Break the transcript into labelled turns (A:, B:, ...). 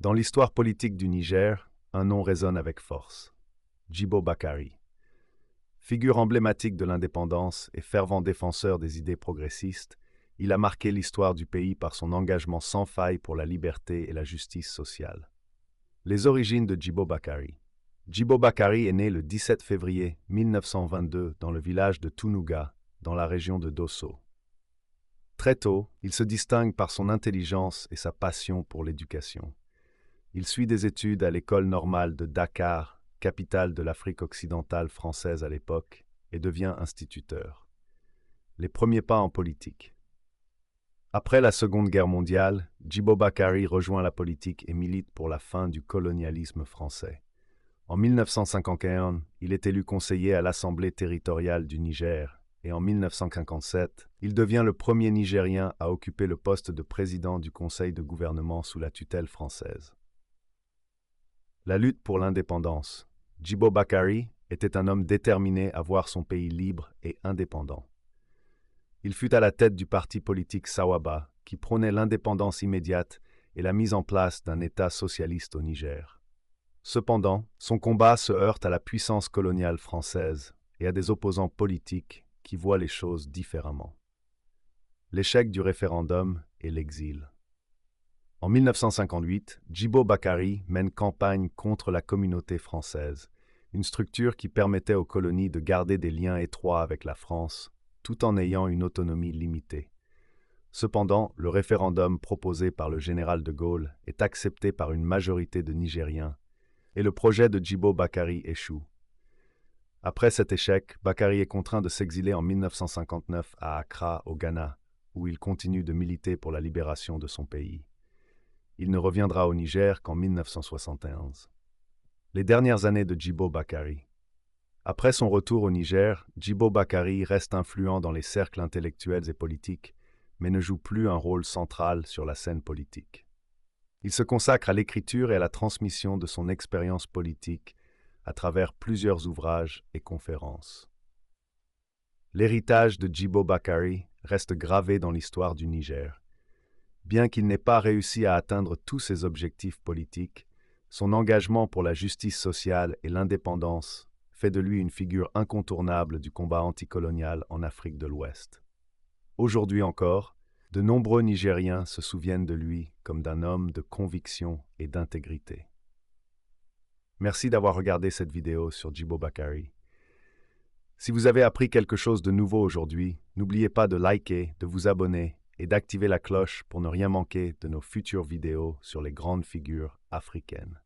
A: Dans l'histoire politique du Niger, un nom résonne avec force. Djibo Bakary. Figure emblématique de l'indépendance et fervent défenseur des idées progressistes, il a marqué l'histoire du pays par son engagement sans faille pour la liberté et la justice sociale. Les origines de Djibo Bakary. Djibo Bakary est né le 17 février 1922 dans le village de Tounouga, dans la région de Dosso. Très tôt, il se distingue par son intelligence et sa passion pour l'éducation. Il suit des études à l'école normale de Dakar, capitale de l'Afrique occidentale française à l'époque, et devient instituteur. Les premiers pas en politique. Après la Seconde Guerre mondiale, Djibo Bakary rejoint la politique et milite pour la fin du colonialisme français. En 1951, il est élu conseiller à l'Assemblée territoriale du Niger et en 1957, il devient le premier Nigérien à occuper le poste de président du Conseil de gouvernement sous la tutelle française. La lutte pour l'indépendance. Djibo Bakary était un homme déterminé à voir son pays libre et indépendant. Il fut à la tête du parti politique Sawaba, qui prônait l'indépendance immédiate et la mise en place d'un État socialiste au Niger. Cependant, son combat se heurte à la puissance coloniale française et à des opposants politiques qui voient les choses différemment. L'échec du référendum et l'exil. En 1958, Djibo Bakary mène campagne contre la communauté française, une structure qui permettait aux colonies de garder des liens étroits avec la France, tout en ayant une autonomie limitée. Cependant, le référendum proposé par le général de Gaulle est accepté par une majorité de Nigériens, et le projet de Djibo Bakary échoue. Après cet échec, Bakary est contraint de s'exiler en 1959 à Accra, au Ghana, où il continue de militer pour la libération de son pays. Il ne reviendra au Niger qu'en 1971. Les dernières années de Djibo Bakary. Après son retour au Niger, Djibo Bakary reste influent dans les cercles intellectuels et politiques, mais ne joue plus un rôle central sur la scène politique. Il se consacre à l'écriture et à la transmission de son expérience politique à travers plusieurs ouvrages et conférences. L'héritage de Djibo Bakary reste gravé dans l'histoire du Niger. Bien qu'il n'ait pas réussi à atteindre tous ses objectifs politiques, son engagement pour la justice sociale et l'indépendance fait de lui une figure incontournable du combat anticolonial en Afrique de l'Ouest. Aujourd'hui encore, de nombreux Nigériens se souviennent de lui comme d'un homme de conviction et d'intégrité. Merci d'avoir regardé cette vidéo sur Djibo Bakary. Si vous avez appris quelque chose de nouveau aujourd'hui, n'oubliez pas de liker, de vous abonner et d'activer la cloche pour ne rien manquer de nos futures vidéos sur les grandes figures africaines.